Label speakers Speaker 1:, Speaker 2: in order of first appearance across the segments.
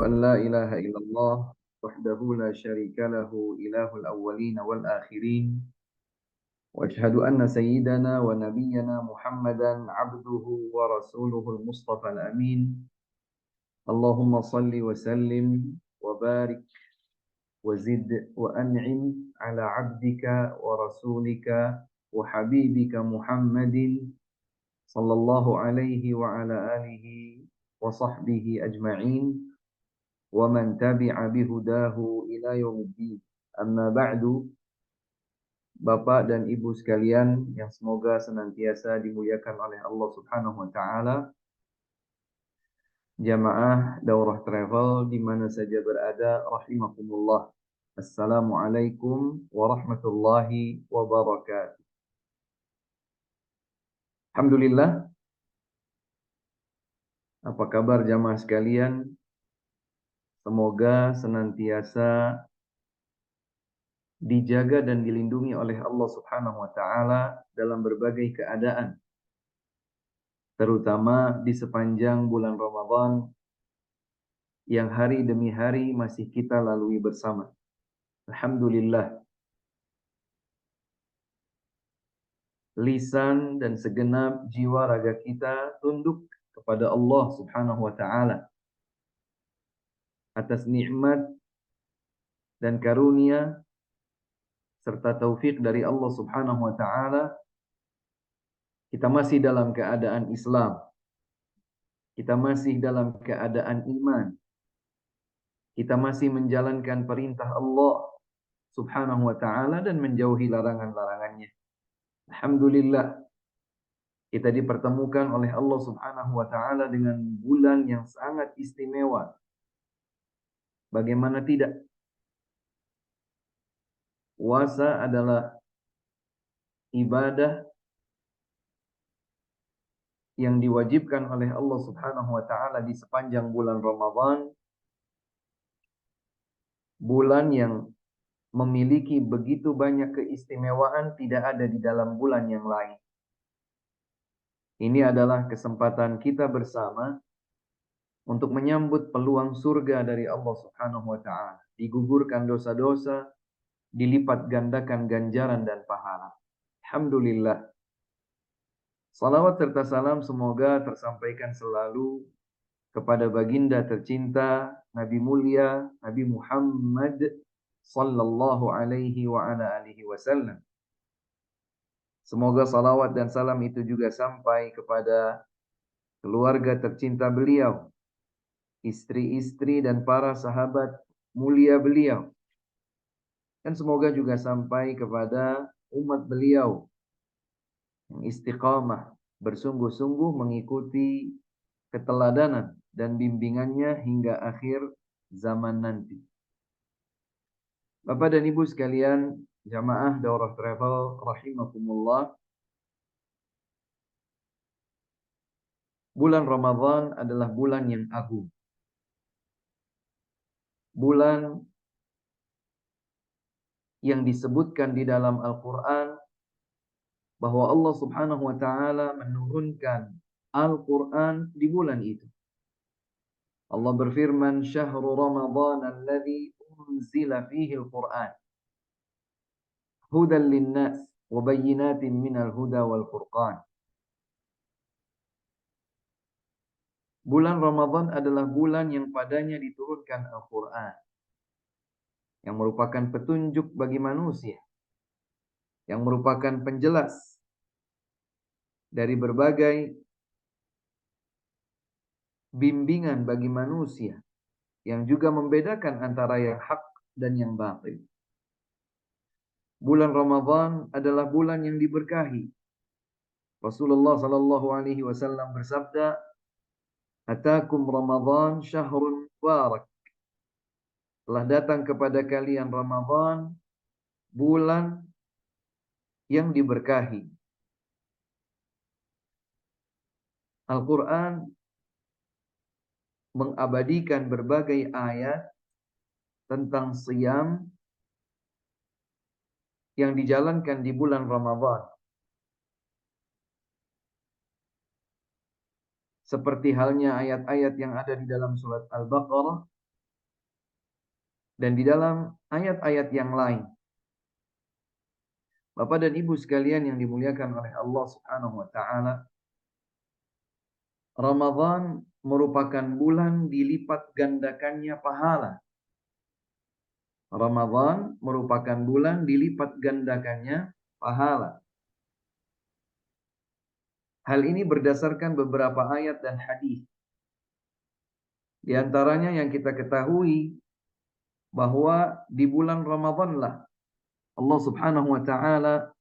Speaker 1: أن لا إله إلا الله وحده لا شريك له إله الأولين والآخرين وأشهد أن سيدنا ونبينا محمدا عبده ورسوله المصطفى الأمين اللهم صل وسلم وبارك وزد وأنعم على عبدك ورسولك وحبيبك محمد صلى الله عليه وعلى آله وصحبه أجمعين ومن تبع بهداه إلى يوم الدين. Amma ba'du, Bapak dan Ibu sekalian yang semoga senantiasa dimuliakan oleh Allah Subhanahu wa taala. Jamaah Daurah Travel di mana saja berada, rahimakumullah. Assalamualaikum warahmatullahi wabarakatuh. Alhamdulillah, apa kabar jamaah sekalian? Semoga senantiasa dijaga dan dilindungi oleh Allah Subhanahu wa taala dalam berbagai keadaan, terutama di sepanjang bulan Ramadan yang hari demi hari masih kita lalui bersama. Alhamdulillah, lisan dan segenap jiwa raga kita tunduk kepada Allah Subhanahu wa taala atas nikmat dan karunia serta taufik dari Allah Subhanahu wa taala. Kita masih dalam keadaan Islam. Kita masih dalam keadaan iman. Kita masih menjalankan perintah Allah Subhanahu wa taala dan menjauhi larangan-larangannya. Alhamdulillah, kita dipertemukan oleh Allah Subhanahu wa taala dengan bulan yang sangat istimewa. Bagaimana tidak? Puasa adalah ibadah yang diwajibkan oleh Allah Subhanahu wa taala di sepanjang bulan Ramadan, bulan yang memiliki begitu banyak keistimewaan tidak ada di dalam bulan yang lain. Ini adalah kesempatan kita bersama untuk menyambut peluang surga dari Allah Subhanahu wa taala. Digugurkan dosa-dosa, dilipat gandakan ganjaran dan pahala. Alhamdulillah. Salawat serta salam semoga tersampaikan selalu kepada baginda tercinta, Nabi mulia, Nabi Muhammad sallallahu alaihi wa ala alihi wasallam. Semoga salawat dan salam itu juga sampai kepada keluarga tercinta beliau, istri-istri dan para sahabat mulia beliau. Dan semoga juga sampai kepada umat beliau yang istiqamah, bersungguh-sungguh mengikuti keteladanan dan bimbingannya hingga akhir zaman nanti. Bapak dan Ibu sekalian, jamaah Daurah Travel rahimakumullah. Bulan Ramadan adalah bulan yang agung. Bulan yang disebutkan di dalam Al-Quran bahwa Allah Subhanahu wa taala menurunkan Al-Quran di bulan itu. Allah berfirman, "Syahrul Ramadan alladzi unzila fihi al-Quran, hudan lin-nas wa bayyinatin minal huda wal furqan." Bulan Ramadan adalah bulan yang padanya diturunkan Al-Quran, yang merupakan petunjuk bagi manusia, yang merupakan penjelas dari berbagai bimbingan bagi manusia, yang juga membedakan antara yang hak dan yang batil. Bulan Ramadan adalah bulan yang diberkahi. Rasulullah sallallahu alaihi wasallam bersabda, "Atakum Ramadan syahrun mubarak." Telah datang kepada kalian Ramadan, bulan yang diberkahi. Al-Quran mengabadikan berbagai ayat tentang siyam yang dijalankan di bulan Ramadan. Seperti halnya ayat-ayat yang ada di dalam surat Al-Baqarah Dan di dalam ayat-ayat yang lain, Bapak dan Ibu sekalian yang dimuliakan oleh Allah Subhanahu wa taala, Ramadan merupakan bulan dilipat gandakannya pahala. Ramadan merupakan bulan dilipat gandakannya pahala. Hal ini berdasarkan beberapa ayat dan hadis. Di antaranya yang kita ketahui bahwa di bulan Ramadanlah Allah Subhanahu wa taala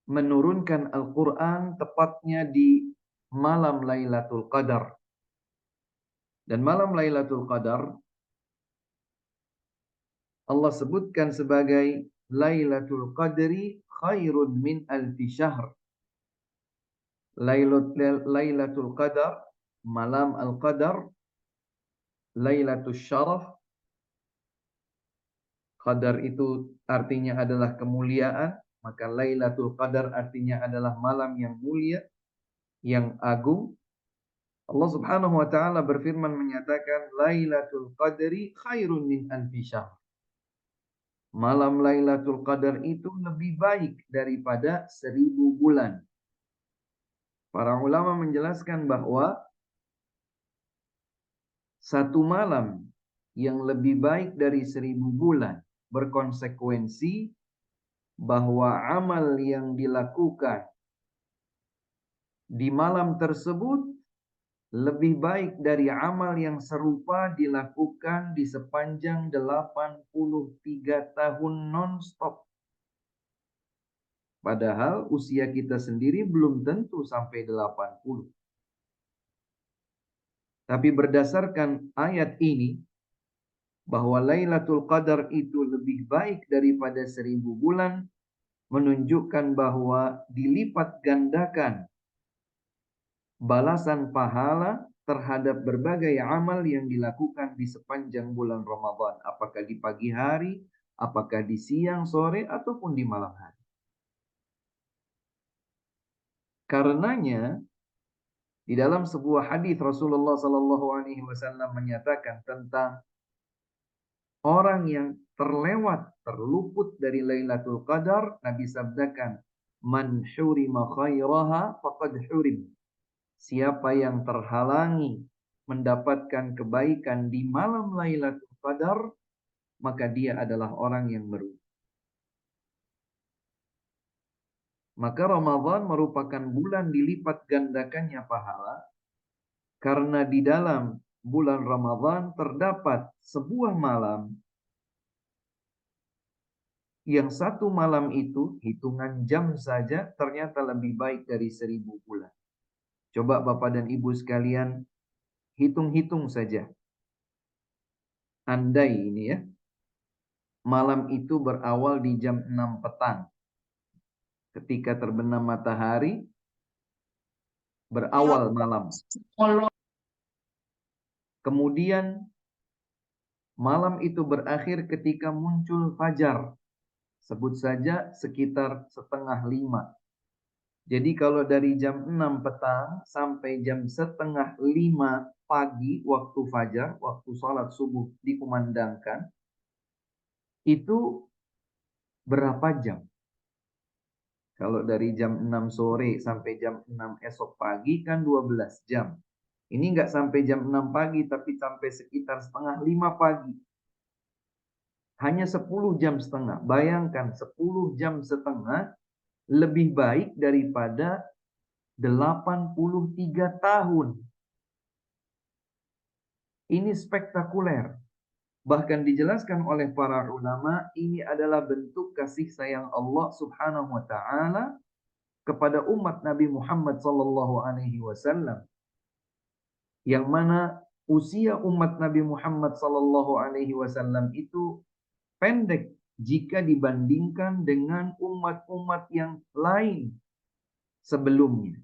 Speaker 1: menurunkan Al-Qur'an tepatnya di malam Lailatul Qadar. Dan malam Lailatul Qadar Allah sebutkan sebagai Lailatul Qadri khairun min alfi syahr. Lailatul Qadar, malam Al-Qadar, Lailatul Syaraf. Qadar itu artinya adalah kemuliaan, maka Lailatul Qadar artinya adalah malam yang mulia, yang agung. Allah Subhanahu wa taala berfirman menyatakan Lailatul Qadri khairun min alfi syahr. Malam Lailatul Qadar itu lebih baik daripada 1000 bulan. Para ulama menjelaskan bahwa satu malam yang lebih baik dari 1000 bulan berkonsekuensi bahwa amal yang dilakukan di malam tersebut lebih baik dari amal yang serupa dilakukan di sepanjang 83 tahun non-stop. Padahal usia kita sendiri belum tentu sampai 80. Tapi berdasarkan ayat ini, bahwa Lailatul Qadar itu lebih baik daripada 1000 bulan, menunjukkan bahwa dilipat gandakan balasan pahala terhadap berbagai amal yang dilakukan di sepanjang bulan Ramadan, apakah di pagi hari, apakah di siang, sore, ataupun di malam hari. Karenanya di dalam sebuah hadis Rasulullah Sallallahu Alaihi Wasallam menyatakan tentang orang yang terluput dari Lailatul Qadar, Nabi sabdakan, "Man hurima khairaha faqad hurim." Siapa yang terhalangi mendapatkan kebaikan di malam Lailatul Qadar, maka dia adalah orang yang merugi. Maka Ramadan merupakan bulan dilipat gandakannya pahala, karena di dalam bulan Ramadan terdapat sebuah malam yang satu malam itu hitungan jam saja ternyata lebih baik dari 1000 bulan. Coba Bapak dan Ibu sekalian hitung-hitung saja. Andai ini ya, malam itu berawal di jam 6 petang. Ketika terbenam matahari, berawal malam. Kemudian malam itu berakhir ketika muncul fajar. Sebut saja sekitar 4:30. Jadi kalau dari jam 6 petang sampai jam 4:30 pagi waktu fajar, waktu sholat subuh dikumandangkan, itu berapa jam? Kalau dari jam 6 sore sampai jam 6 esok pagi kan 12 jam. Ini nggak sampai jam 6 pagi, tapi sampai sekitar 4:30 pagi. Hanya 10 jam setengah. Bayangkan 10 jam setengah lebih baik daripada 83 tahun. Ini spektakuler. Bahkan dijelaskan oleh para ulama, ini adalah bentuk kasih sayang Allah Subhanahu wa taala kepada umat Nabi Muhammad sallallahu alaihi wasallam. Yang mana usia umat Nabi Muhammad sallallahu alaihi wasallam itu pendek jika dibandingkan dengan umat-umat yang lain sebelumnya.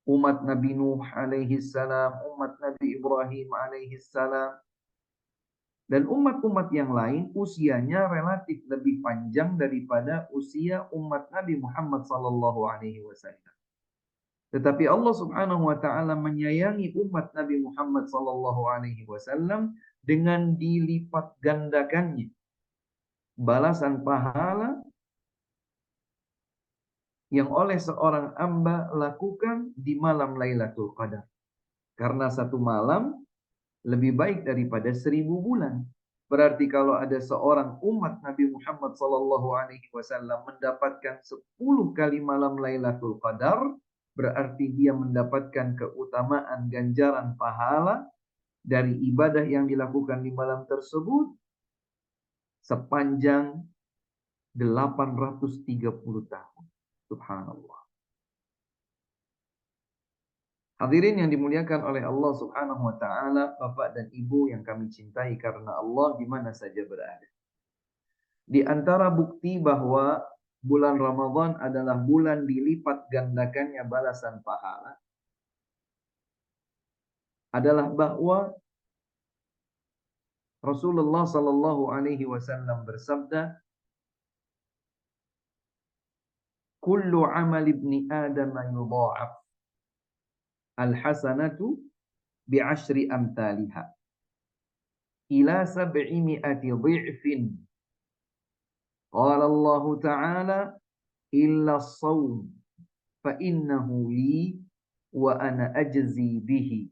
Speaker 1: Umat Nabi Nuh alaihi salam, umat Nabi Ibrahim alaihi salam, dan umat-umat yang lain usianya relatif lebih panjang daripada usia umat Nabi Muhammad sallallahu alaihi wasallam. Tetapi Allah Subhanahu wa taala menyayangi umat Nabi Muhammad sallallahu alaihi wasallam dengan dilipat gandakannya balasan pahala yang oleh seorang hamba lakukan di malam Lailatul Qadar. Karena satu malam lebih baik daripada 1000 bulan. Berarti kalau ada seorang umat Nabi Muhammad SAW mendapatkan 10 kali malam Lailatul Qadar, berarti dia mendapatkan keutamaan ganjaran pahala dari ibadah yang dilakukan di malam tersebut sepanjang 830 tahun. Subhanallah. Hadirin yang dimuliakan oleh Allah Subhanahu wa taala, Bapak dan Ibu yang kami cintai karena Allah di mana saja berada. Di antara bukti bahwa bulan Ramadan adalah bulan dilipat gandakannya balasan pahala adalah bahwa Rasulullah sallallahu alaihi wasallam bersabda, "Kullu 'amal ibni Adam yudha'af. Al-hasanatu bi'ashri amthaliha ila 700 dhi'fin." Qala Allah Ta'ala, "Illa as-shawm fa innahu li wa ana ajzi bihi.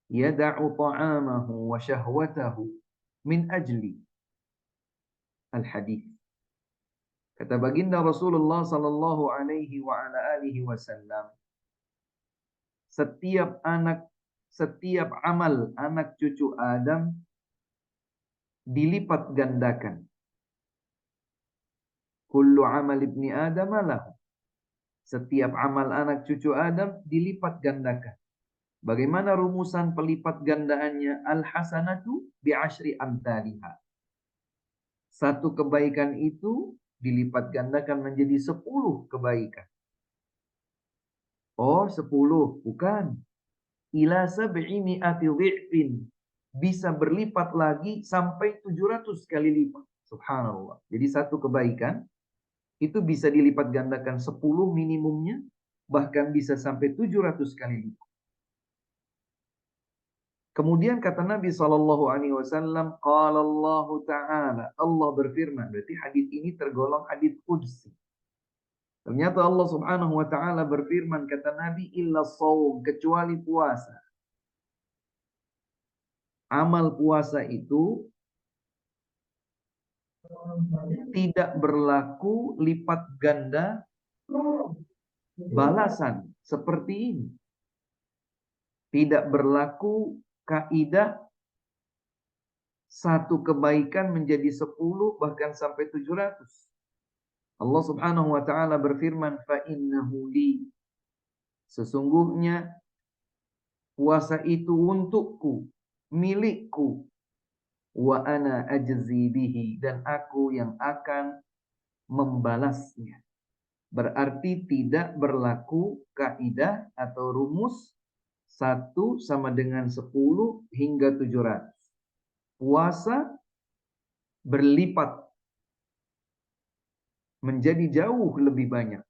Speaker 1: Yada'u ta'amahu wa shahwatahu min ajli." Al-hadits. Kata baginda Rasulullah sallallahu alaihi wa ala alihi wasallam, setiap amal anak cucu Adam dilipat gandakan. Kullu amal ibni Adam lahu. Setiap amal anak cucu Adam dilipat gandakan. Bagaimana rumusan pelipat gandaannya? Al-hasanatu bi'ashri amthaliha. Satu kebaikan itu dilipat gandakan menjadi 10 kebaikan. Oh, 10, bukan. Ila 700 dhi'fin. Bisa berlipat lagi sampai 700 kali lipat. Subhanallah. Jadi satu kebaikan itu bisa dilipat gandakan 10 minimumnya, bahkan bisa sampai 700 kali lipat. Kemudian kata Nabi SAW, Qala Allah Ta'ala, Allah berfirman. Berarti hadis ini tergolong hadis qudsi. Ternyata Allah Subhanahu wa Ta'ala berfirman, kata Nabi, illa shaum, kecuali puasa. Amal puasa itu tidak berlaku lipat ganda balasan seperti ini. Tidak berlaku kaidah satu kebaikan menjadi 10 bahkan sampai 700. Allah Subhanahu wa taala berfirman, fa innahu li. Sesungguhnya puasa itu untukku, milikku. Wa ana ajzi bihi, dan aku yang akan membalasnya. Berarti tidak berlaku kaidah atau rumus 1 sama dengan 10 hingga 700. Puasa berlipat menjadi jauh lebih banyak.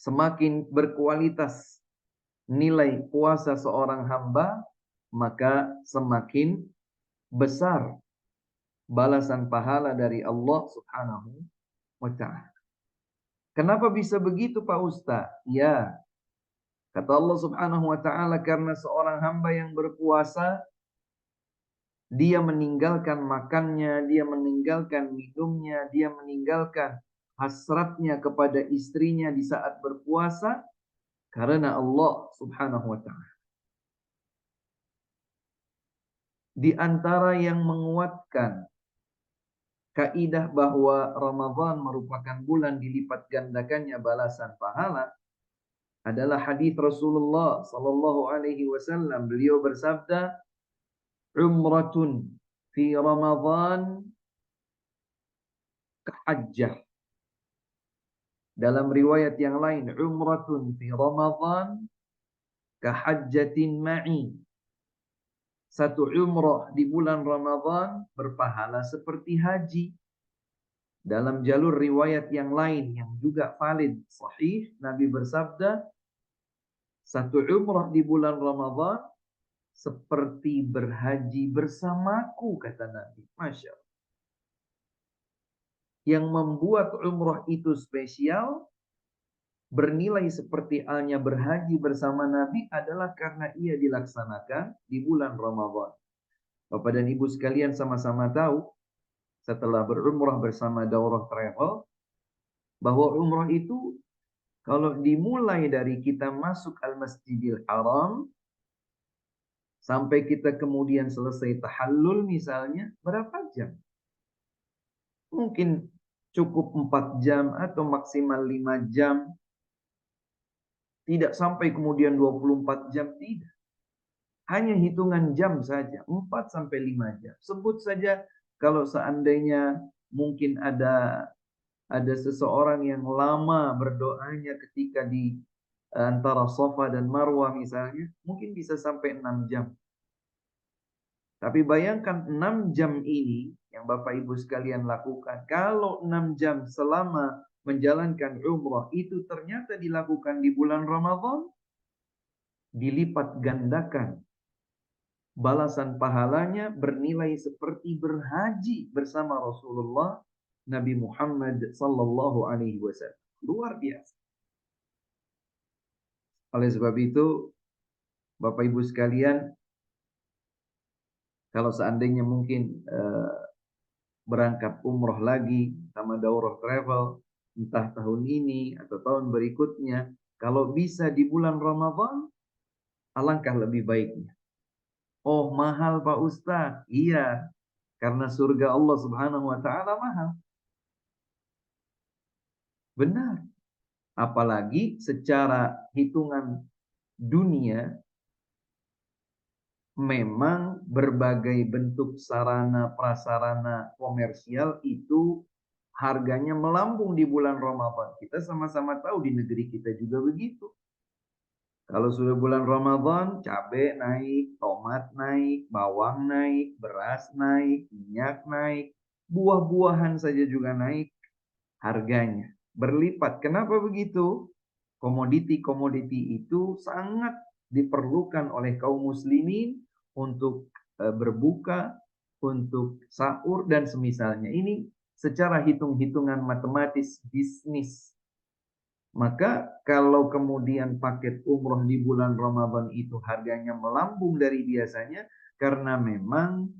Speaker 1: Semakin berkualitas nilai puasa seorang hamba, maka semakin besar balasan pahala dari Allah Subhanahu wa ta'ala. Kenapa bisa begitu Pak Ustaz? Ya, kata Allah Subhanahu wa ta'ala, karena seorang hamba yang berpuasa, dia meninggalkan makannya, dia meninggalkan minumnya, dia meninggalkan hasratnya kepada istrinya di saat berpuasa karena Allah Subhanahu wa ta'ala. Di antara yang menguatkan kaidah bahwa Ramadan merupakan bulan dilipat gandakannya balasan pahala adalah hadis Rasulullah sallallahu alaihi wasallam. Beliau bersabda, "Umratun fi Ramadan kahajjah." Dalam riwayat yang lain, "Umratun fi Ramadan kahajjatin ma'i." Satu umrah di bulan Ramadan berpahala seperti haji. Dalam jalur riwayat yang lain yang juga valid, sahih, Nabi bersabda, Satu umrah di bulan Ramadan seperti berhaji bersamaku, kata Nabi. Masya Allah. Yang membuat umrah itu spesial, bernilai seperti halnya berhaji bersama Nabi adalah karena ia dilaksanakan di bulan Ramadan. Bapak dan Ibu sekalian sama-sama tahu, setelah berumrah bersama Daurah Travel, bahwa umrah itu kalau dimulai dari kita masuk Al-Masjidil Haram, sampai kita kemudian selesai tahallul misalnya, berapa jam? Mungkin cukup 4 jam atau maksimal 5 jam. Tidak sampai kemudian 24 jam, tidak. Hanya hitungan jam saja, 4 sampai 5 jam. Sebut saja kalau seandainya mungkin ada seseorang yang lama berdoanya ketika di antara Safa dan Marwah misalnya, mungkin bisa sampai 6 jam. Tapi bayangkan 6 jam ini yang Bapak Ibu sekalian lakukan. Kalau 6 jam selama menjalankan umrah itu ternyata dilakukan di bulan Ramadan, dilipat gandakan. Balasan pahalanya bernilai seperti berhaji bersama Rasulullah Nabi Muhammad sallallahu alaihi wasallam. Luar biasa. Oleh sebab itu, Bapak Ibu sekalian, kalau seandainya mungkin berangkat umroh lagi sama Daurah Travel, entah tahun ini atau tahun berikutnya, kalau bisa di bulan Ramadan, alangkah lebih baiknya. Oh, mahal Pak Ustaz. Iya, karena surga Allah Subhanahu wa taala mahal. Benar. Apalagi secara hitungan dunia, memang berbagai bentuk sarana prasarana komersial itu harganya melambung di bulan Ramadan. Kita sama-sama tahu di negeri kita juga begitu. Kalau sudah bulan Ramadan, cabai naik, tomat naik, bawang naik, beras naik, minyak naik, buah-buahan saja juga naik harganya. Berlipat. Kenapa begitu? Komoditi-komoditi itu sangat diperlukan oleh kaum muslimin untuk berbuka, untuk sahur dan semisalnya. Ini secara hitung-hitungan matematis bisnis. Maka kalau kemudian paket umroh di bulan Ramadan itu harganya melambung dari biasanya, karena memang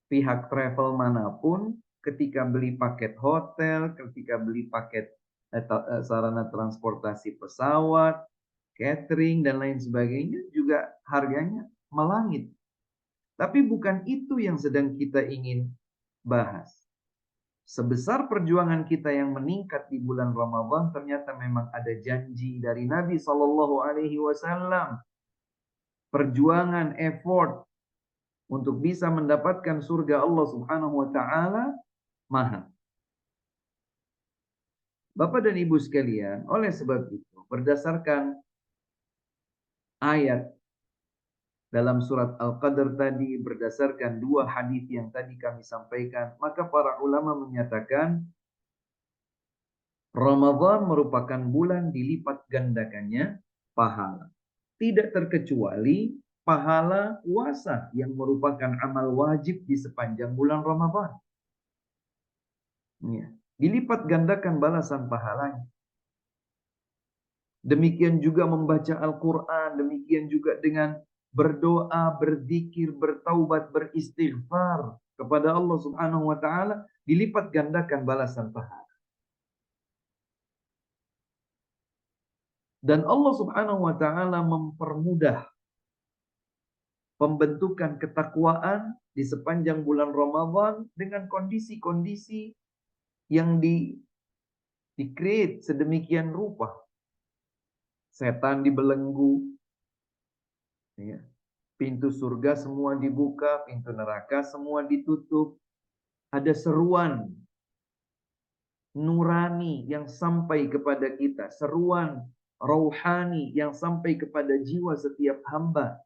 Speaker 1: pihak travel manapun ketika beli paket hotel, ketika beli paket sarana transportasi pesawat, catering dan lain sebagainya juga harganya melangit. Tapi bukan itu yang sedang kita ingin bahas. Sebesar perjuangan kita yang meningkat di bulan Ramadan, ternyata memang ada janji dari Nabi Shallallahu Alaihi Wasallam. Perjuangan, effort untuk bisa mendapatkan surga Allah Subhanahu Wa Taala mahal. Bapak dan Ibu sekalian, oleh sebab itu, berdasarkan ayat dalam surat Al-Qadr tadi, berdasarkan 2 hadis yang tadi kami sampaikan, maka para ulama menyatakan Ramadan merupakan bulan dilipat gandakannya pahala. Tidak terkecuali pahala puasa yang merupakan amal wajib di sepanjang bulan Ramadan. Ya. Dilipat gandakan balasan pahalanya. Demikian juga membaca Al-Quran, demikian juga dengan berdoa, berzikir, bertaubat, beristighfar kepada Allah Subhanahu wa taala, dilipat gandakan balasan pahala. Dan Allah Subhanahu wa taala mempermudah pembentukan ketakwaan di sepanjang bulan Ramadan dengan kondisi-kondisi yang di-create sedemikian rupa. Setan dibelenggu, ya. Pintu surga semua dibuka, pintu neraka semua ditutup. Ada seruan nurani yang sampai kepada kita, seruan rauhani yang sampai kepada jiwa setiap hamba.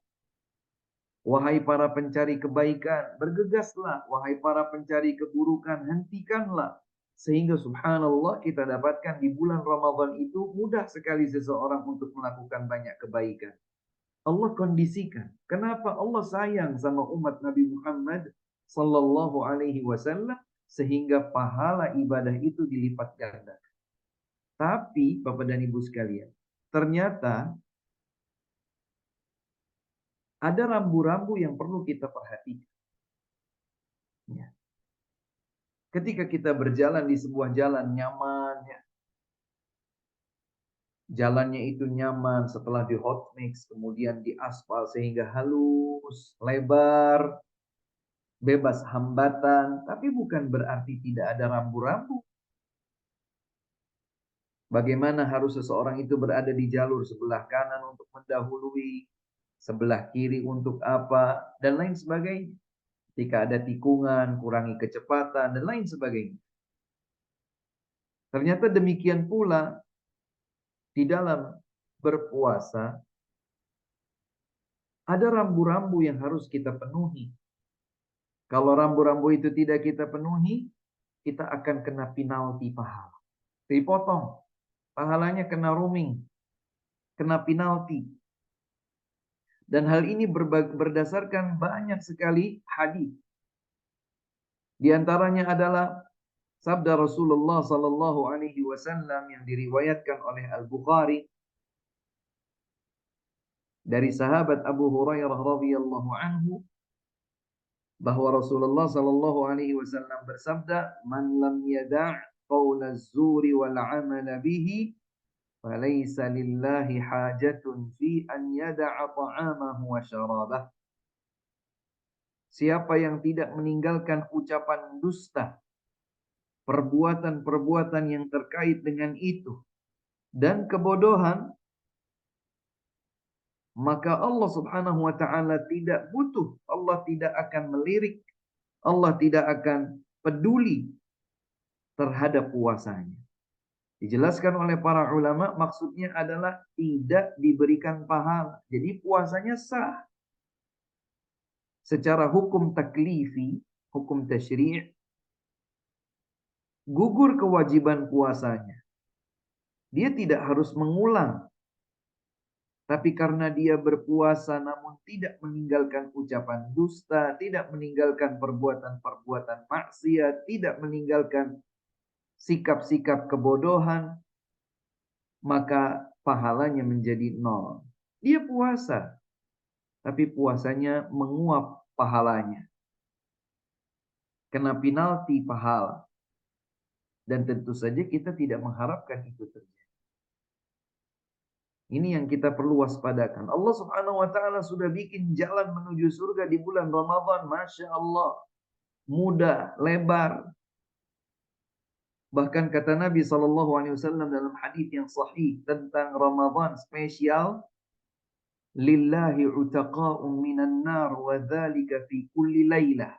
Speaker 1: Wahai para pencari kebaikan, bergegaslah. Wahai para pencari keburukan, hentikanlah. Sehingga subhanallah kita dapatkan di bulan Ramadan itu mudah sekali seseorang untuk melakukan banyak kebaikan. Allah kondisikan. Kenapa Allah sayang sama umat Nabi Muhammad sallallahu alaihi wasallam sehingga pahala ibadah itu dilipat ganda. Tapi Bapak dan Ibu sekalian, ternyata ada rambu-rambu yang perlu kita perhatikan. Ya. Ketika kita berjalan di sebuah jalan nyaman, ya, jalannya itu nyaman setelah di hot mix, kemudian di aspal sehingga halus, lebar, bebas hambatan, tapi bukan berarti tidak ada rambu-rambu. Bagaimana harus seseorang itu berada di jalur sebelah kanan untuk mendahului, sebelah kiri untuk apa, dan lain sebagainya. Jika ada tikungan, kurangi kecepatan, dan lain sebagainya. Ternyata demikian pula di dalam berpuasa, ada rambu-rambu yang harus kita penuhi. Kalau rambu-rambu itu tidak kita penuhi, kita akan kena penalti pahala. Dipotong, pahalanya kena roaming, kena penalti. Dan hal ini berdasarkan banyak sekali hadis. Di antaranya adalah sabda Rasulullah sallallahu alaihi wasallam yang diriwayatkan oleh Al-Bukhari dari sahabat Abu Hurairah radhiyallahu anhu bahwa Rasulullah sallallahu alaihi wasallam bersabda, "Man lam yada' qaula az-zuri wal 'amala bihi falaysa lillahi hajatun fi an yada'a ta'amahu wa syarabah." Siapa yang tidak meninggalkan ucapan dusta, perbuatan-perbuatan yang terkait dengan itu, dan kebodohan, maka Allah subhanahu wa ta'ala tidak butuh, Allah tidak akan melirik, Allah tidak akan peduli terhadap puasanya. Dijelaskan oleh para ulama, maksudnya adalah tidak diberikan pahala. Jadi puasanya sah. Secara hukum taklifi, hukum tasyri', gugur kewajiban puasanya. Dia tidak harus mengulang. Tapi karena dia berpuasa namun tidak meninggalkan ucapan dusta, tidak meninggalkan perbuatan-perbuatan maksiat, tidak meninggalkan sikap-sikap kebodohan, maka pahalanya menjadi nol. Dia puasa, tapi puasanya menguap pahalanya. Kena penalti pahala. Dan tentu saja kita tidak mengharapkan itu terjadi. Ini yang kita perlu waspadakan. Allah subhanahu wa ta'ala sudah bikin jalan menuju surga di bulan Ramadan. Masya Allah. Mudah, lebar. Bahkan kata Nabi SAW dalam hadis yang sahih tentang Ramadan spesial. Lillahi utaqa'un minan nar wa dhalika fi kulli laylah.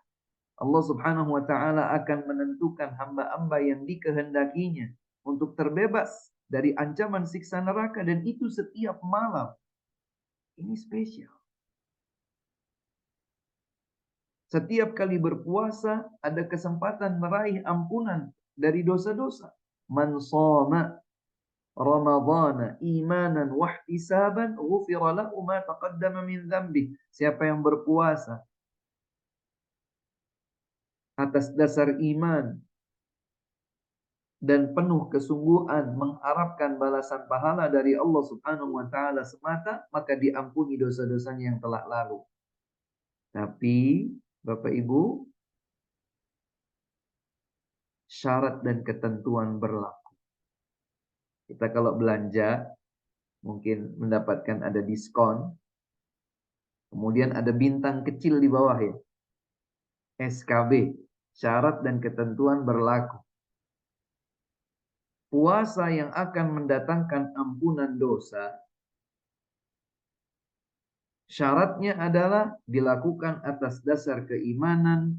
Speaker 1: Allah subhanahu wa ta'ala akan menentukan hamba-hamba yang dikehendakinya untuk terbebas dari ancaman siksa neraka, dan itu setiap malam. Ini spesial. Setiap kali berpuasa ada kesempatan meraih ampunan dari dosa-dosa. Man shoma Ramadhana imanan wa ihtisaban ghufira lahu ma taqaddama min dzambi. Siapa yang berpuasa atas dasar iman dan penuh kesungguhan mengharapkan balasan pahala dari Allah Subhanahu wa taala semata, maka diampuni dosa-dosanya yang telah lalu. Tapi Bapak Ibu, syarat dan ketentuan berlaku. Kita kalau belanja mungkin mendapatkan ada diskon. Kemudian ada bintang kecil di bawah ya. SKB, syarat dan ketentuan berlaku. Puasa yang akan mendatangkan ampunan dosa, syaratnya adalah dilakukan atas dasar keimanan,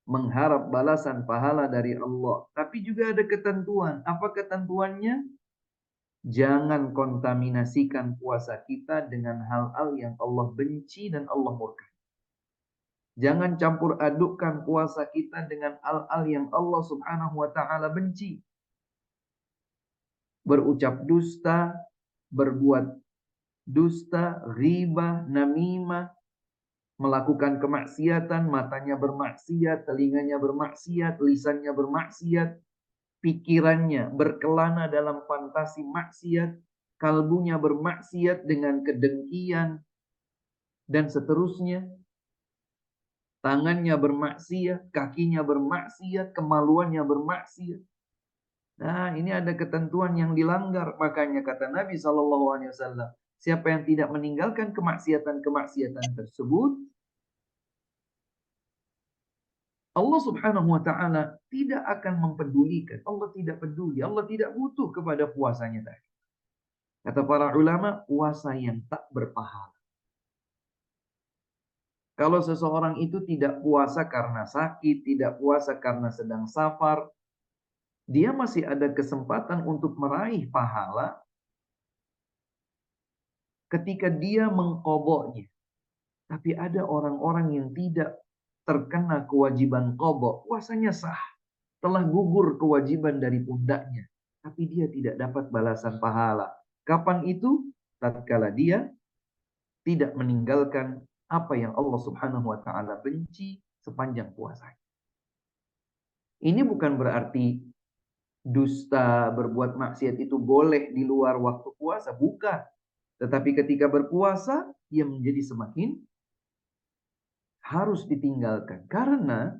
Speaker 1: mengharap balasan pahala dari Allah. Tapi juga ada ketentuan. Apa ketentuannya? Jangan kontaminasikan puasa kita dengan hal-hal yang Allah benci dan Allah murka. Jangan campur adukkan puasa kita dengan hal-hal yang Allah Subhanahu wa taala benci. Berucap dusta, berbuat dusta, ghibah, namimah, melakukan kemaksiatan, matanya bermaksiat, telinganya bermaksiat, lisannya bermaksiat, pikirannya berkelana dalam fantasi maksiat, kalbunya bermaksiat dengan kedengkian, dan seterusnya. Tangannya bermaksiat, kakinya bermaksiat, kemaluannya bermaksiat. Nah, ini ada ketentuan yang dilanggar. Makanya kata Nabi SAW, siapa yang tidak meninggalkan kemaksiatan-kemaksiatan tersebut, Allah Subhanahu wa taala tidak akan mempedulikan. Allah tidak peduli. Allah tidak butuh kepada puasanya tadi. Kata para ulama, puasa yang tak berpahala. Kalau seseorang itu tidak puasa karena sakit, tidak puasa karena sedang safar, dia masih ada kesempatan untuk meraih pahala ketika dia mengqadhanya. Tapi ada orang-orang yang tidak terkena kewajiban qadha, puasanya sah, telah gugur kewajiban dari pundaknya, tapi dia tidak dapat balasan pahala. Kapan itu? Tatkala dia tidak meninggalkan apa yang Allah Subhanahu wa taala benci sepanjang puasanya. Ini bukan berarti dusta, berbuat maksiat itu boleh di luar waktu puasa, bukan. Tetapi ketika berpuasa, ia menjadi semakin harus ditinggalkan. Karena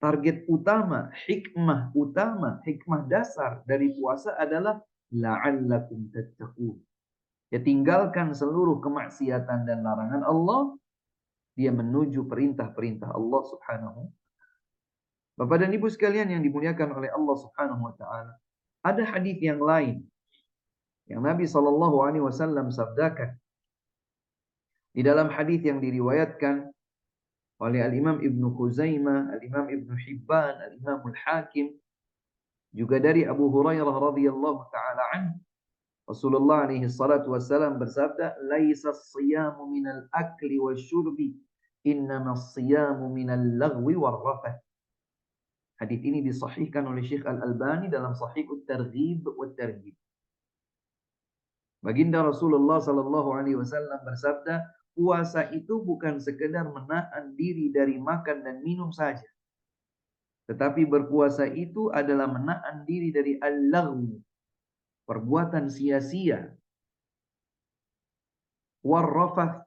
Speaker 1: target utama, hikmah dasar dari puasa adalah la'allakum tattaqun. Ya, tinggalkan seluruh kemaksiatan dan larangan Allah, dia menuju perintah-perintah Allah Subhanahu. Bapak dan Ibu sekalian yang dimuliakan oleh Allah Subhanahu wa taala. Ada hadis yang lain yang Nabi sallallahu alaihi wasallam sabdakan. Di dalam hadis yang diriwayatkan oleh Al-Imam Ibnu Khuzaimah, Al-Imam Ibnu Hibban, Al-Imam Al-Hakim, juga dari Abu Hurairah radhiyallahu taala anhu, Rasulullah alaihi salatu wasallam bersabda, "Laisa as-siyamu minal akli wasyurbi, innama as-siyamu minal lagwi warrafath." Hadis ini disahihkan oleh Syekh Al-Albani dalam Sahih At-Targhib wa Tarhib. Baginda Rasulullah sallallahu alaihi wasallam bersabda, puasa itu bukan sekedar menahan diri dari makan dan minum saja. Tetapi berpuasa itu adalah menahan diri dari al-laghw, perbuatan sia-sia, warrafath,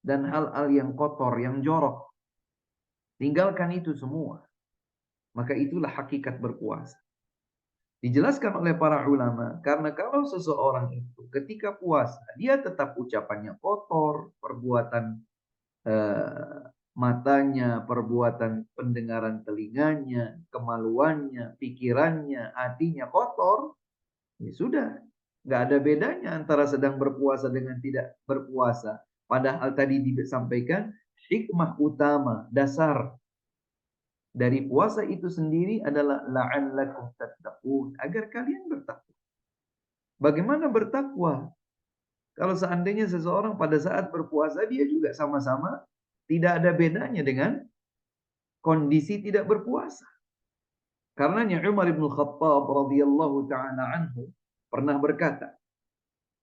Speaker 1: dan hal-hal yang kotor, yang jorok. Tinggalkan itu semua. Maka itulah hakikat berpuasa. Dijelaskan oleh para ulama, karena kalau seseorang itu ketika puasa, dia tetap ucapannya kotor, perbuatan matanya, perbuatan pendengaran telinganya, kemaluannya, pikirannya, hatinya kotor, ya sudah. Nggak ada bedanya antara sedang berpuasa dengan tidak berpuasa. Padahal tadi disampaikan, hikmah utama, dasar dari puasa itu sendiri adalah la'allakum tattaqun, agar kalian bertakwa. Bagaimana bertakwa? Kalau seandainya seseorang pada saat berpuasa dia juga sama-sama tidak ada bedanya dengan kondisi tidak berpuasa. Karenanya Umar bin Khattab radhiyallahu taala anhu pernah berkata,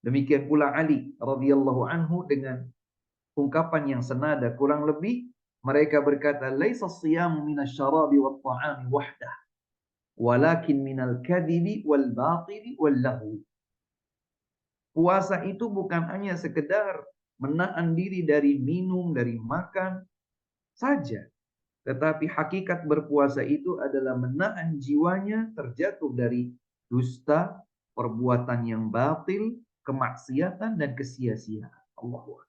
Speaker 1: demikian pula Ali radhiyallahu anhu dengan ungkapan yang senada kurang lebih mereka berkata, laisa as-siyamu minasyarabi wat-ta'ami wahdah, walakin minal kadhibi wal batili wal lahwi. Puasa itu bukan hanya sekedar menahan diri dari minum, dari makan saja. Tetapi hakikat berpuasa itu adalah menahan jiwanya terjatuh dari dusta, perbuatan yang batil, kemaksiatan, dan kesia-siaan. Allahu Akbar.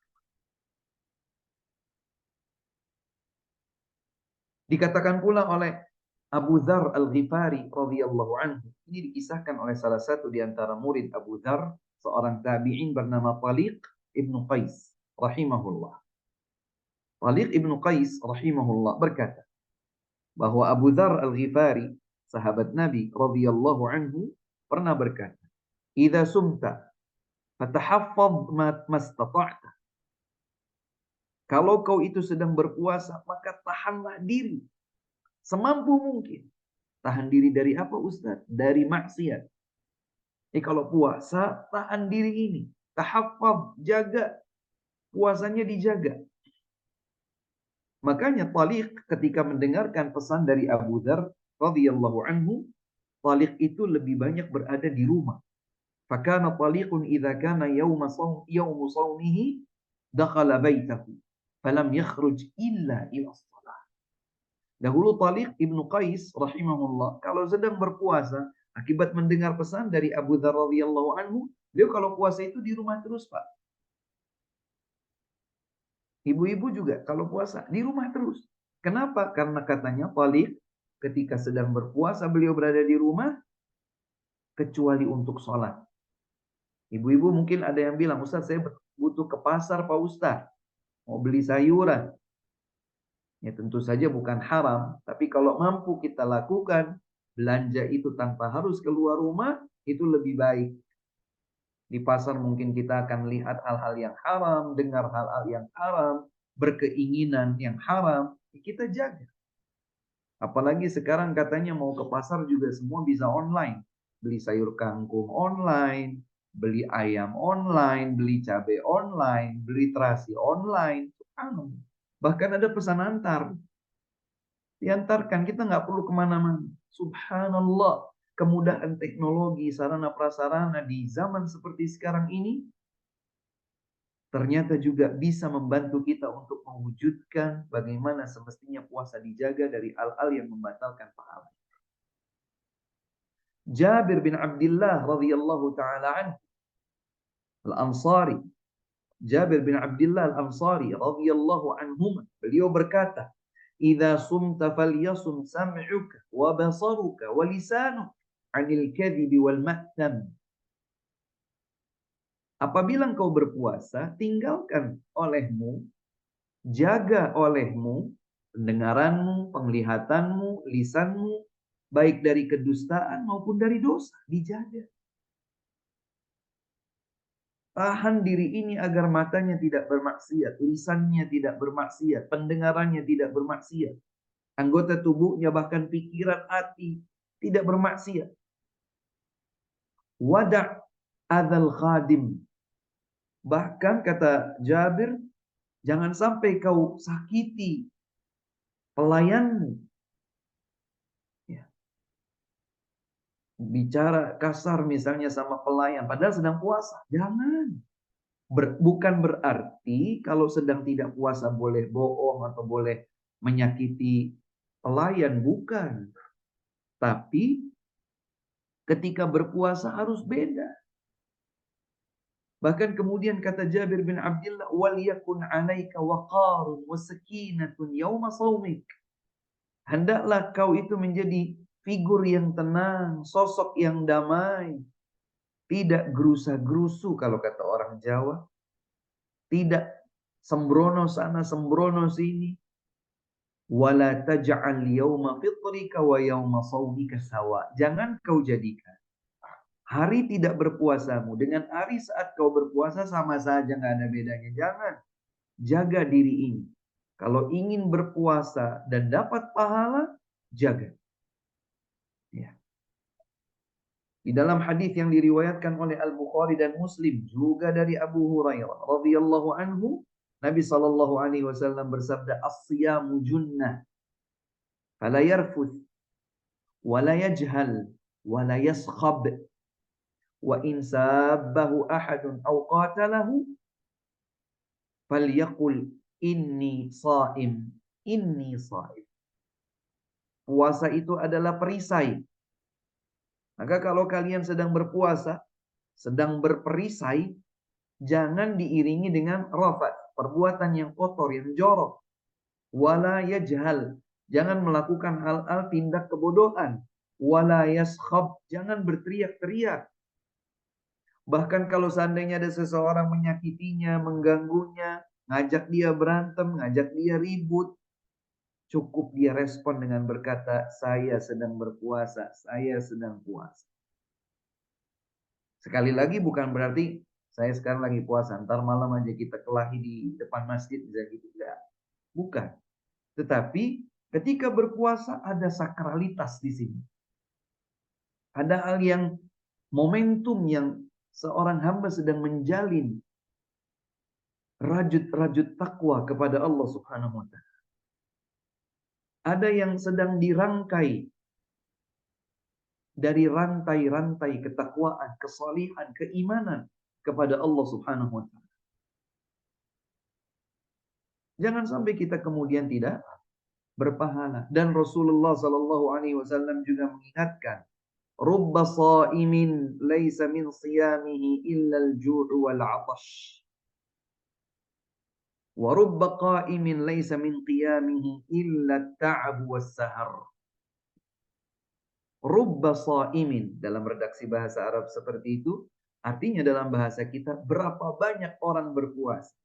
Speaker 1: Dikatakan pula oleh Abu Dzar Al-Ghifari radhiyallahu anhu. Ini dikisahkan oleh salah satu di antara murid Abu Dzar, seorang tabi'in bernama Taliq ibnu Qais rahimahullah. Taliq ibnu Qais rahimahullah berkata bahwa Abu Dzar Al-Ghifari, sahabat Nabi radhiyallahu anhu, pernah berkata, "Idza sumta fatahaffadh ma mastata'ta." Kalau kau itu sedang berpuasa, maka tahanlah diri semampu mungkin. Tahan diri dari apa Ustaz? Dari maksiat. Kalau puasa, tahan diri ini. Tahaffaz, jaga. Puasanya dijaga. Makanya Taliq ketika mendengarkan pesan dari Abu Dzar radhiyallahu anhu, Taliq itu lebih banyak berada di rumah. Fakana Taliqun idza kana yaumu shaumihi dakhala baitahu falam yakhruj illa ila shalah. Dahulu Taliq Ibnu Qais rahimahullah kalau sedang berpuasa akibat mendengar pesan dari Abu Dzar radhiyallahu anhu, beliau kalau puasa itu di rumah terus, Pak. Ibu-ibu juga kalau puasa di rumah terus. Kenapa? Karena katanya Taliq ketika sedang berpuasa beliau berada di rumah kecuali untuk sholat. Ibu-ibu mungkin ada yang bilang, Ustaz saya butuh ke pasar Pak Ustaz. Mau beli sayuran. Ya tentu saja bukan haram. Tapi kalau mampu kita lakukan, belanja itu tanpa harus keluar rumah, itu lebih baik. Di pasar mungkin kita akan lihat hal-hal yang haram, dengar hal-hal yang haram, berkeinginan yang haram. Kita jaga. Apalagi sekarang katanya mau ke pasar juga semua bisa online. Beli sayur kangkung online, beli ayam online, beli cabai online, beli terasi online. Bahkan ada pesan antar. Diantarkan, kita nggak perlu kemana-mana. Subhanallah. Kemudahan teknologi, sarana prasarana di zaman seperti sekarang ini ternyata juga bisa membantu kita untuk mewujudkan bagaimana semestinya puasa dijaga dari hal-hal yang membatalkan pahala. Jabir bin Abdullah radhiyallahu taala anhu Al-Ansari. Jabir bin Abdullah Al-Ansari radhiyallahu anhuma, beliau berkata, "Idza sumta falyasum sam'uka wa basaruka wa lisanuka 'anil kadhibi wal ma'tam." Apabila engkau berpuasa, tinggalkan olehmu, jaga olehmu, pendengaranmu, penglihatanmu, lisanmu, baik dari kedustaan maupun dari dosa, dijaga. Tahan diri ini agar matanya tidak bermaksiat, lisannya tidak bermaksiat, pendengarannya tidak bermaksiat, anggota tubuhnya bahkan pikiran, hati tidak bermaksiat. Wada' adzal khadim. Bahkan kata Jabir, jangan sampai kau sakiti pelayanmu. Ya. Bicara kasar misalnya sama pelayan, padahal sedang puasa. Jangan. Bukan berarti kalau sedang tidak puasa boleh bohong atau boleh menyakiti pelayan. Bukan. Tapi ketika berpuasa harus beda. Bahkan kemudian kata Jabir bin Abdullah, wal yakun 'alaika waqarun wa sakinatun yauma shaumik. Hendaklah kau itu menjadi figur yang tenang, sosok yang damai, tidak gerusa-gerusu kalau kata orang Jawa, tidak sembrono sana sembrono sini. Wala taj'al yauma fitrika wa yauma shaumika sawa. Jangan kau jadikan hari tidak berpuasamu dengan hari saat kau berpuasa sama saja, nggak ada bedanya. Jangan. Jaga diri ini. Kalau ingin berpuasa dan dapat pahala, jaga. Ya. Di dalam hadis yang diriwayatkan oleh Al-Bukhari dan Muslim juga dari Abu Hurairah radhiyallahu anhu, Nabi sallallahu alaihi wasallam bersabda, "As-siyamu junnah, fala yarfuth, wala yajhal, wala yaskhab." Wa in sabbahu ahadun aw qatalahu falyaqul inni shaim, inni shaim. Puasa itu adalah perisai. Maka kalau kalian sedang berpuasa, sedang berperisai, jangan diiringi dengan rafat, perbuatan yang kotor, yang jorok. Wala yajhal, jangan melakukan hal-hal tindak kebodohan. Wala yaskhab, jangan berteriak-teriak. Bahkan kalau seandainya ada seseorang menyakitinya, mengganggunya, ngajak dia berantem, ngajak dia ribut, cukup dia respon dengan berkata, saya sedang berpuasa, saya sedang puasa. Sekali lagi bukan berarti saya sekarang lagi puasa, ntar malam aja kita kelahi di depan masjid, bisa gitu. Bukan. Tetapi ketika berpuasa ada sakralitas di sini. Ada hal yang momentum yang seorang hamba sedang menjalin rajut-rajut takwa kepada Allah Subhanahu wa taala. Ada yang sedang dirangkai dari rantai-rantai ketakwaan, kesalihan, keimanan kepada Allah Subhanahu wa taala. Jangan sampai kita kemudian tidak berpahala. Dan Rasulullah sallallahu alaihi wasallam juga mengingatkan, "Rubba sha'imin laisa min siyamihi illa al-ju' wal 'atash. Wa rubba qa'imin laisa min qiyamihi illa at-ta'ab was-sahar." Rubba sha'imin dalam redaksi bahasa Arab seperti itu, artinya dalam bahasa kita berapa banyak orang berpuasa.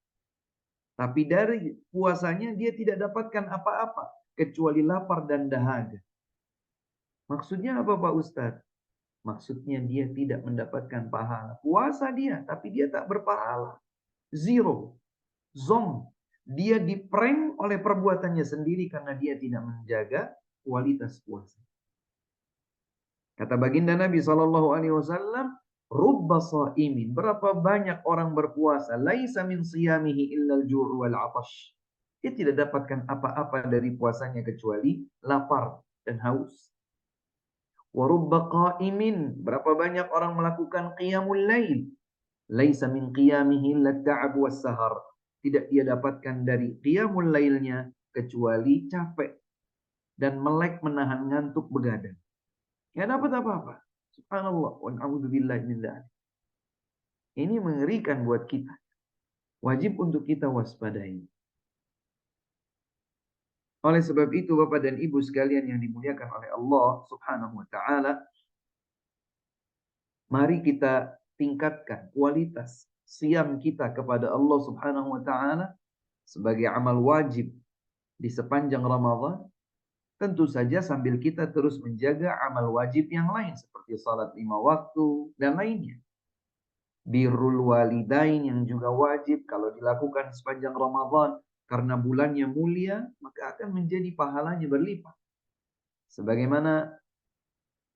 Speaker 1: Tapi dari puasanya dia tidak dapatkan apa-apa kecuali lapar dan dahaga. Maksudnya apa Pak Ustadz? Maksudnya dia tidak mendapatkan pahala. Puasa dia, tapi dia tak berpahala. Zero. Zong. Dia diprank oleh perbuatannya sendiri karena dia tidak menjaga kualitas puasa. Kata baginda Nabi SAW, Rubba sha'imin. Berapa banyak orang berpuasa. Laisa min siyamihi illal juru wal 'atash. Dia tidak dapatkan apa-apa dari puasanya kecuali lapar dan haus. Wa rubba qa'imin. Berapa banyak orang melakukan qiyamul lail. Laisa min qiyamihi illa ta'ab was sahar. Tidak dia dapatkan dari qiyamul lailnya kecuali capek dan melek menahan ngantuk begadang. Ya dapat apa-apa. Subhanallah wa na'udzubillahi min dzalik. Ini mengerikan buat kita. Wajib untuk kita waspadai. Oleh sebab itu Bapak dan Ibu sekalian yang dimuliakan oleh Allah Subhanahu wa taala, mari kita tingkatkan kualitas siam kita kepada Allah Subhanahu wa taala sebagai amal wajib di sepanjang Ramadan. Tentu saja sambil kita terus menjaga amal wajib yang lain seperti salat 5 waktu dan lainnya. Birrul walidain yang juga wajib kalau dilakukan sepanjang Ramadan karena bulannya mulia, maka akan menjadi pahalanya berlipat. Sebagaimana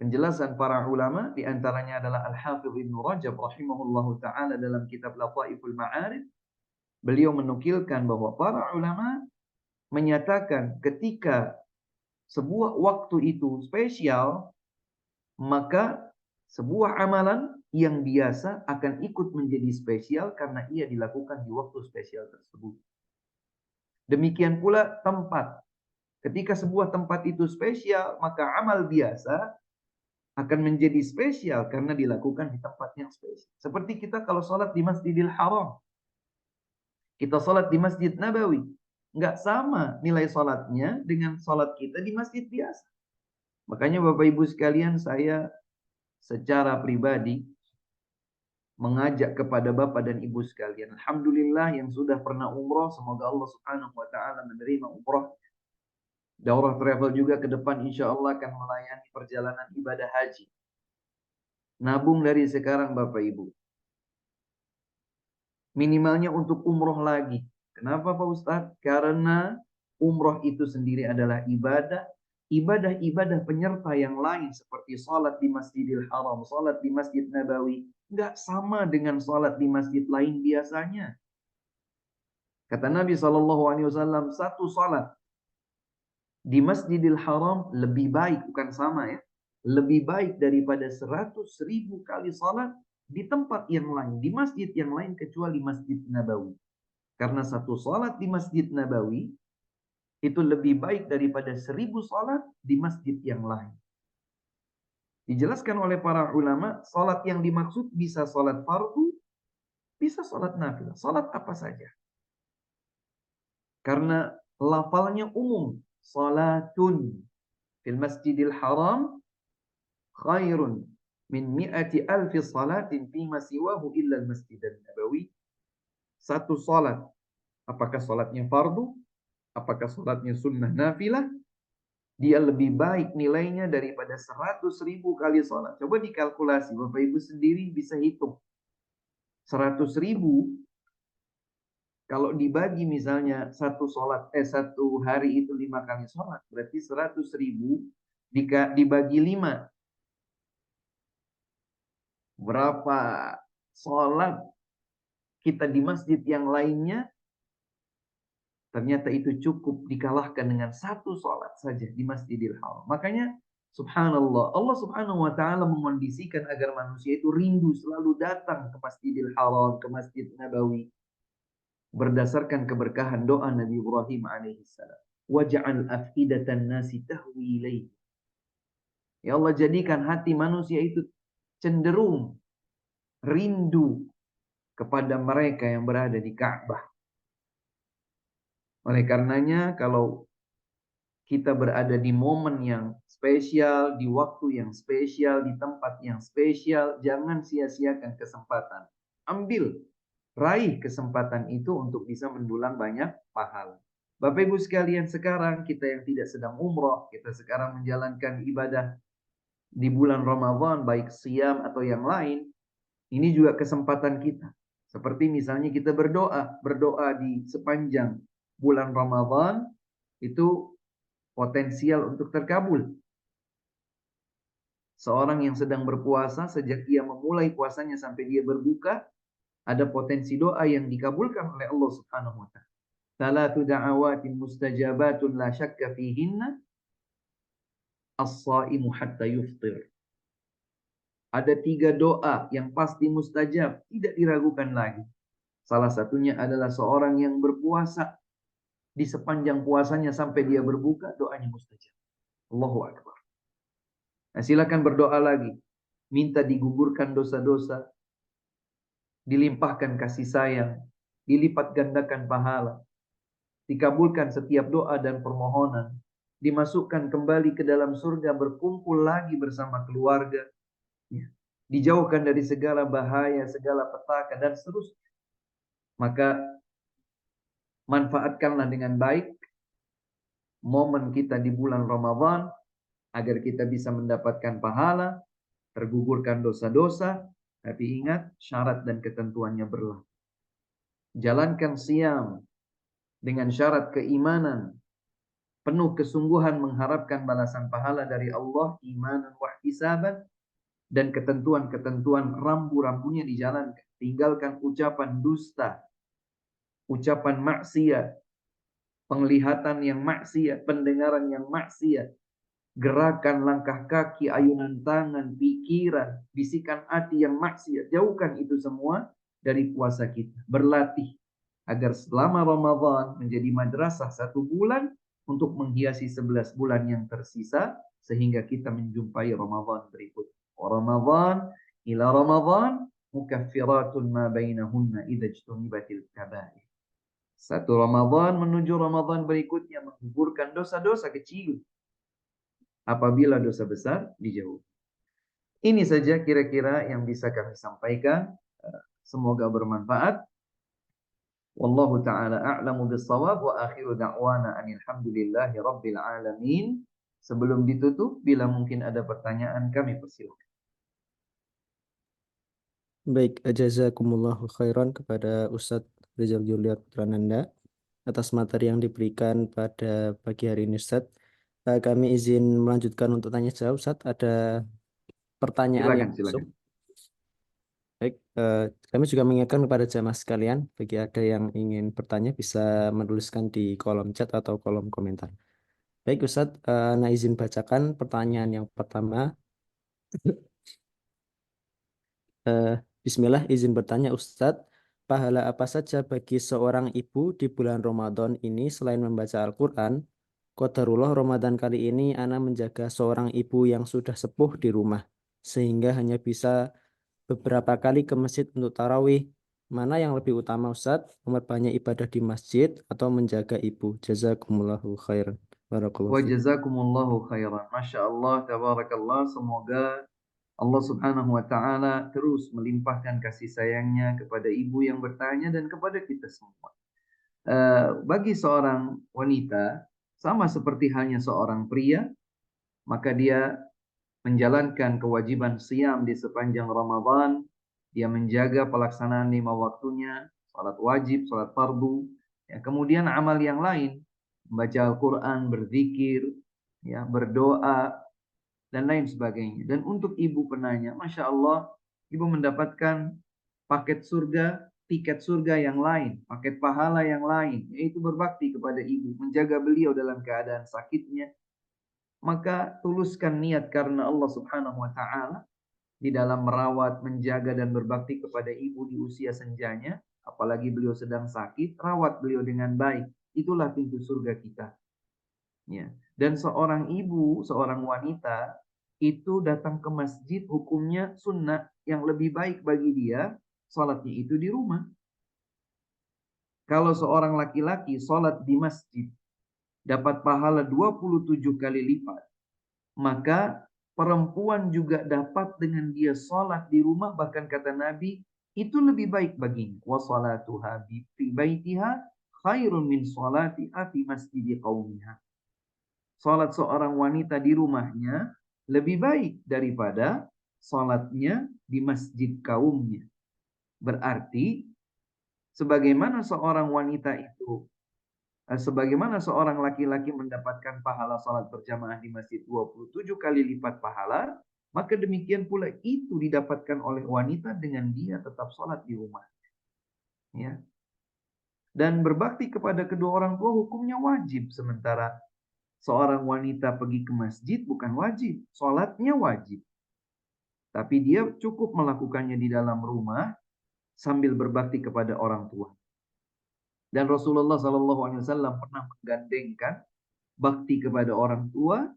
Speaker 1: penjelasan para ulama, di antaranya adalah Al-Hafidh Ibnu Rajab rahimahullahu taala dalam kitab Lataiful Ma'arif, beliau menukilkan bahwa para ulama menyatakan ketika sebuah waktu itu spesial, maka sebuah amalan yang biasa akan ikut menjadi spesial karena ia dilakukan di waktu spesial tersebut. Demikian pula tempat. Ketika sebuah tempat itu spesial, maka amal biasa akan menjadi spesial karena dilakukan di tempat yang spesial. Seperti kita kalau sholat di Masjidil Haram. Kita sholat di Masjid Nabawi. Nggak sama nilai sholatnya dengan sholat kita di masjid biasa. Makanya Bapak Ibu sekalian, saya secara pribadi mengajak kepada Bapak dan Ibu sekalian. Alhamdulillah yang sudah pernah umroh, semoga Allah Subhanahu wa taala menerima umroh. Daurah Travel juga ke depan insya Allah akan melayani perjalanan ibadah haji. Nabung dari sekarang Bapak Ibu. Minimalnya untuk umroh lagi. Kenapa Pak Ustadz? Karena umroh itu sendiri adalah ibadah. Ibadah-ibadah penyerta yang lain seperti salat di Masjidil Haram, salat di Masjid Nabawi, nggak sama dengan salat di masjid lain biasanya. Kata Nabi SAW, satu salat di Masjidil Haram lebih baik, bukan sama ya, lebih baik daripada 100.000 kali salat di tempat yang lain, di masjid yang lain kecuali Masjid Nabawi. Karena satu salat di Masjid Nabawi itu lebih baik daripada 1.000 salat di masjid yang lain. Dijelaskan oleh para ulama, salat yang dimaksud bisa salat fardu, bisa salat nafilah, salat apa saja. Karena lafalnya umum, salatun fil Masjidil Haram khairun min 100,000 salatin fima siwahu illa al-Masjid Nabawi. Satu salat, apakah salatnya fardu, apakah salatnya sunnah nafilah, dia lebih baik nilainya daripada 100.000 kali salat. Coba dikalkulasi, Bapak Ibu sendiri bisa hitung. 100.000 Kalau dibagi misalnya satu hari itu 5 kali sholat, berarti 100.000 dibagi 5. Berapa sholat kita di masjid yang lainnya, ternyata itu cukup dikalahkan dengan satu sholat saja di Masjidil Haram. Makanya subhanallah, Allah subhanahu wa ta'ala mengondisikan agar manusia itu rindu selalu datang ke Masjidil Haram, ke Masjid Nabawi. Berdasarkan keberkahan doa Nabi Ibrahim alaihissalam. Waj'al afidatan nasi tahwi ilaih. Ya Allah, jadikan hati manusia itu cenderung rindu kepada mereka yang berada di Ka'bah. Oleh karenanya, kalau kita berada di momen yang spesial, di waktu yang spesial, di tempat yang spesial, jangan sia-siakan kesempatan. Ambil, raih kesempatan itu untuk bisa mendulang banyak pahala. Bapak Ibu sekalian, sekarang kita yang tidak sedang umroh, kita sekarang menjalankan ibadah di bulan Ramadan, baik siam atau yang lain, ini juga kesempatan kita. Seperti misalnya kita berdoa di sepanjang bulan Ramadan, itu potensial untuk terkabul. Seorang yang sedang berpuasa, sejak ia memulai puasanya sampai dia berbuka, ada potensi doa yang dikabulkan oleh Allah Subhanahu wa taala. Salatu da'awatin mustajabatun la syakka fihinna as-shaimu hatta yuftir. Ada 3 doa yang pasti mustajab, tidak diragukan lagi. Salah satunya adalah seorang yang berpuasa, di sepanjang puasanya sampai dia berbuka, doanya mustajab. Allahu Akbar. Nah, silakan berdoa lagi. Minta digugurkan dosa-dosa, dilimpahkan kasih sayang, dilipat gandakan pahala, dikabulkan setiap doa dan permohonan, dimasukkan kembali ke dalam surga, berkumpul lagi bersama keluarga, ya, dijauhkan dari segala bahaya, segala petaka, dan seterusnya. Maka manfaatkanlah dengan baik momen kita di bulan Ramadan agar kita bisa mendapatkan pahala, tergugurkan dosa-dosa, tapi ingat syarat dan ketentuannya berlaku. Jalankan siam dengan syarat keimanan, penuh kesungguhan mengharapkan balasan pahala dari Allah, imanan wa ihtisaban, dan ketentuan-ketentuan rambu-rambunya dijalankan. Tinggalkan ucapan dusta, ucapan maksiat, penglihatan yang maksiat, pendengaran yang maksiat, gerakan langkah kaki, ayunan tangan, pikiran, bisikan hati yang maksiat. Jauhkan itu semua dari puasa kita. Berlatih agar selama Ramadan menjadi madrasah 1 bulan untuk menghiasi 11 bulan yang tersisa sehingga kita menjumpai Ramadan berikut. Ramadan ila Ramadan mukaffiratun ma bainahunna idza ijtunibatil kaba'ir. 1 Ramadan menuju Ramadan berikutnya menggugurkan dosa-dosa kecil apabila dosa besar dijauhi. Ini saja kira-kira yang bisa kami sampaikan. Semoga bermanfaat. Wallahu ta'ala a'lamu bis-shawab wa akhiru da'wana alhamdulillahi rabbil alamin. Sebelum ditutup, bila mungkin ada pertanyaan kami persilakan.
Speaker 2: Baik, jazakumullahu khairan kepada Ustadz Rizal Juliat Putrananda atas materi yang diberikan pada pagi hari ini, Ustadz. Kami izin melanjutkan untuk tanya jawab, Ustadz. Ada pertanyaan yang masuk.
Speaker 1: Silakan.
Speaker 2: Baik, kami juga mengingatkan kepada jamaah sekalian, bagi ada yang ingin bertanya bisa menuliskan di kolom chat atau kolom komentar. Baik, Ustadz, nah izin bacakan pertanyaan yang pertama. Bismillah, izin bertanya Ustadz, pahala apa saja bagi seorang ibu di bulan Ramadan ini selain membaca Al-Quran? Qadarullah Ramadan kali ini ana menjaga seorang ibu yang sudah sepuh di rumah, sehingga hanya bisa beberapa kali ke masjid untuk tarawih. Mana yang lebih utama Ustadz? Memperbanyak ibadah di masjid atau menjaga ibu? Jazakumullahu khairan. Barakallahu
Speaker 1: Wa
Speaker 2: fikum.
Speaker 1: jazakumullahu khairan. Masya Allah, tabarakallah. Semoga Allah subhanahu wa ta'ala terus melimpahkan kasih sayangnya kepada ibu yang bertanya dan kepada kita semua. Bagi seorang wanita, sama seperti halnya seorang pria, maka dia menjalankan kewajiban siam di sepanjang Ramadan, dia menjaga pelaksanaan 5 waktunya, salat wajib, salat fardu. Ya, kemudian amal yang lain, membaca Al-Quran, berzikir, ya, berdoa, dan lain sebagainya. Dan untuk ibu penanya, Masya Allah, ibu mendapatkan paket surga, tiket surga yang lain, paket pahala yang lain, yaitu berbakti kepada ibu, menjaga beliau dalam keadaan sakitnya. Maka tuluskan niat karena Allah Subhanahu wa Ta'ala di dalam merawat, menjaga, dan berbakti kepada ibu di usia senjanya. Apalagi beliau sedang sakit, rawat beliau dengan baik. Itulah pintu surga kita. Ya. Dan seorang ibu, seorang wanita, itu datang ke masjid hukumnya sunnah. Yang lebih baik bagi dia, sholatnya itu di rumah. Kalau seorang laki-laki sholat di masjid, dapat pahala 27 kali lipat. Maka perempuan juga dapat dengan dia sholat di rumah. Bahkan kata Nabi, itu lebih baik baginya. Wa salatuha fi baitiha khairun min salatiha fi masjidi qaumiha. Sholat seorang wanita di rumahnya lebih baik daripada sholatnya di masjid kaumnya. Berarti sebagaimana seorang wanita itu, sebagaimana seorang laki-laki mendapatkan pahala sholat berjamaah di masjid 27 kali lipat pahala, maka demikian pula itu didapatkan oleh wanita dengan dia tetap sholat di rumah. Ya. Dan berbakti kepada kedua orang tua hukumnya wajib. Sementara seorang wanita pergi ke masjid bukan wajib. Sholatnya wajib. Tapi dia cukup melakukannya di dalam rumah sambil berbakti kepada orang tua. Dan Rasulullah SAW pernah menggandengkan bakti kepada orang tua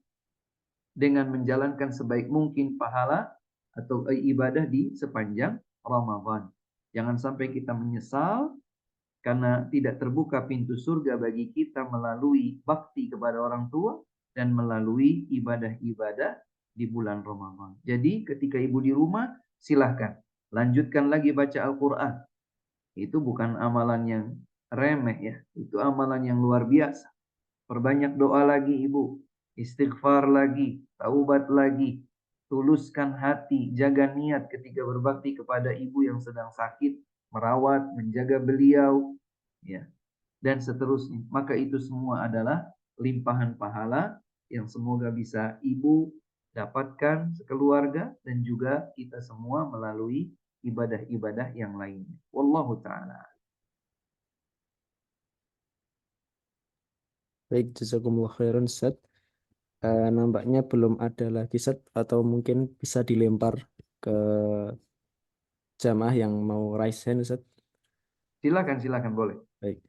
Speaker 1: dengan menjalankan sebaik mungkin pahala atau ibadah di sepanjang Ramadan. Jangan sampai kita menyesal karena tidak terbuka pintu surga bagi kita melalui bakti kepada orang tua dan melalui ibadah-ibadah di bulan Ramadan. Jadi ketika ibu di rumah, silahkan lanjutkan lagi baca Al-Quran. Itu bukan amalan yang remeh ya. Itu amalan yang luar biasa. Perbanyak doa lagi ibu. Istighfar lagi. Taubat lagi. Tuluskan hati. Jaga niat ketika berbakti kepada ibu yang sedang sakit. Merawat, menjaga beliau. Ya. Dan seterusnya. Maka itu semua adalah limpahan pahala yang semoga bisa ibu dapatkan sekeluarga dan juga kita semua melalui ibadah-ibadah yang lainnya. Wallahu ta'ala.
Speaker 2: Baik, jazakumullah khairan, Ustaz. Nampaknya belum ada lagi, Ustaz, atau mungkin bisa dilempar ke jamaah yang mau raise hand, Ustaz.
Speaker 1: Silakan boleh.
Speaker 2: Baik.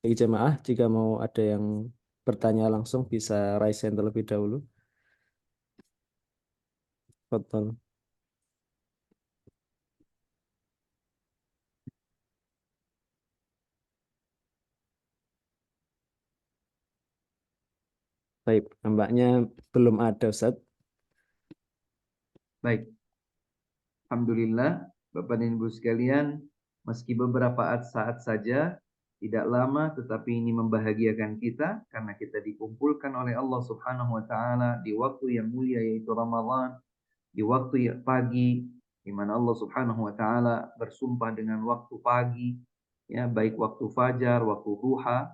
Speaker 2: Bagi jamaah, jika mau ada yang bertanya langsung bisa raise hand terlebih dahulu. Betul. Baik, nampaknya belum ada, Ustaz.
Speaker 1: Baik. Alhamdulillah, Bapak dan Ibu sekalian, meski beberapa saat saja, tidak lama, tetapi ini membahagiakan kita, karena kita dikumpulkan oleh Allah Subhanahu wa Ta'ala di waktu yang mulia, yaitu Ramadan, di waktu yang pagi, di mana Allah Subhanahu wa Ta'ala bersumpah dengan waktu pagi, ya, baik waktu fajar, waktu duha,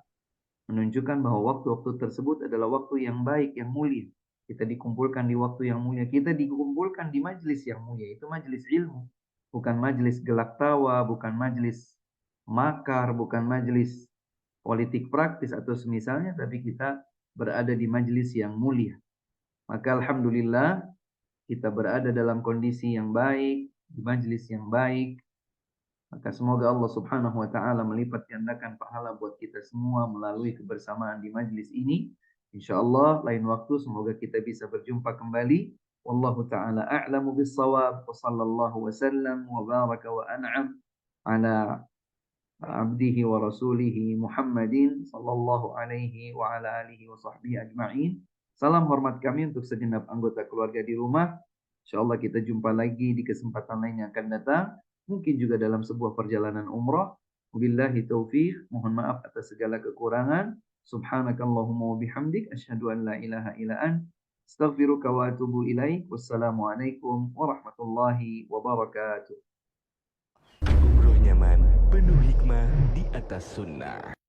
Speaker 1: menunjukkan bahwa waktu-waktu tersebut adalah waktu yang baik, yang mulia. Kita dikumpulkan di waktu yang mulia. Kita dikumpulkan di majelis yang mulia. Itu majelis ilmu. Bukan majelis gelak tawa, bukan majelis makar, bukan majelis politik praktis atau semisalnya, tapi kita berada di majelis yang mulia. Maka alhamdulillah kita berada dalam kondisi yang baik, di majelis yang baik. Maka semoga Allah Subhanahu wa Ta'ala melipat gandakan pahala buat kita semua melalui kebersamaan di majlis ini. InsyaAllah lain waktu semoga kita bisa berjumpa kembali. Wallahu ta'ala a'lamu bis-shawab wa sallallahu wa sallam wa baraka wa an'am ala abdihi wa rasulihi Muhammadin sallallahu alaihi wa ala alihi wa sahbihi ajma'in. Salam hormat kami untuk segenap anggota keluarga di rumah. InsyaAllah kita jumpa lagi di kesempatan lain yang akan datang. Mungkin juga dalam sebuah perjalanan umrah. Wabillahi taufiq. Mohon maaf atas segala kekurangan. Subhanakallahumma wa bihamdik. Asyhadu an la ilaha illa an. Astaghfiruka wa atubu ilaik. Wassalamualaikum warahmatullahi wabarakatuh.
Speaker 3: Umroh nyaman, penuhi istiqomah di atas sunnah.